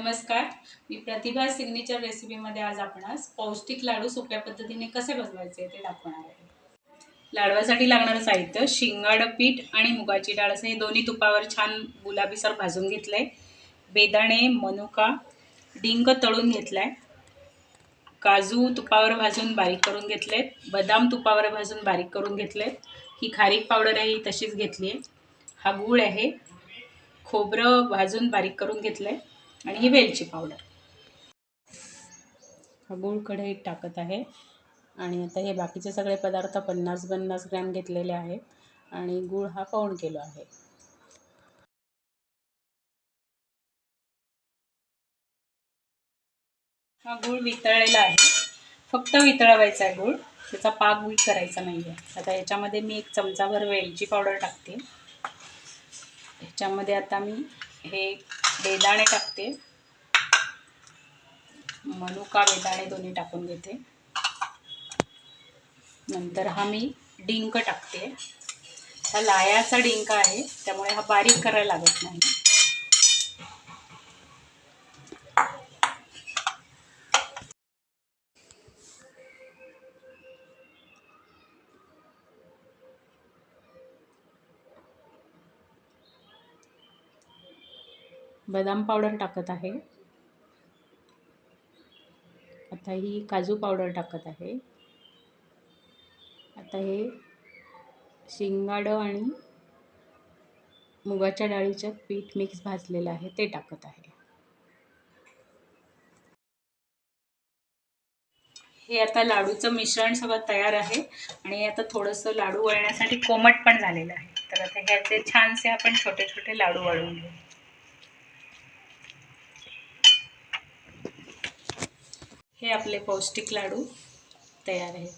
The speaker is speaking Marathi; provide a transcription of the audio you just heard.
नमस्कार, मी प्रतिभा सिग्नेचर रेसिपीमध्ये आज आपणास पौष्टिक लाडू सोप्या पद्धतीने कसे बनवायचे ते दाखवणार आहे। लाडवासाठी लागणारं साहित्य शिंगाडं पीठ आणि मुगाची डाळ असं हे दोन्ही तुपावर छान गुलाबीसर भाजून घेतलंय। बेदाणे, मनुका, डिंक तळून घेतलाय। काजू तुपावर भाजून बारीक करून घेतलेत। बदाम तुपावर भाजून बारीक करून घेतलेत। ही खारीक पावडर आहे, ही तशीच घेतली आहे। हा गूळ आहे, खोबरं भाजून बारीक करून घेतलंय आणि ही वेलची पावडर। हा गूळ कढईत टाकत आहे आणि आता हे बाकीचे सगळे पदार्थ 50-50 ग्रॅम घेतलेले आहेत आणि गूळ हा 1.25 किलो आहे। हा गूळ वितळलेला आहे, फक्त वितळवायचा आहे गूळ, त्याचा पाक करायचा नाही आहे। आता याच्यामध्ये मी 1 चमचाभर वेलची पावडर टाकते। ह्याच्यामध्ये आता मी हे बेदाणे टाकते, मनुका बेदाणे दोन्ही टाकून घेते। नंतर हा मी डिंक टाकते। हा लायाचा डिंक आहे, त्यामुळे हा बारीक करायला लागत नाही। बदाम पावडर टाकत आहे। आता ही काजू पावडर टाकत आहे। आता हे शिंगाडं आणि मुगाच्या डाळीचं पीठ मिक्स भाजलेलं आहे ते टाकत आहे। हे आता लाडूचं मिश्रण सगळं तयार आहे आणि आता थोडंसं लाडू वळण्यासाठी कोमट पण झालेलं आहे। तर आता ह्याचे छानसे आपण छोटे छोटे लाडू वळून घेऊ। हे आपले पौष्टिक लाडू तयार आहेत।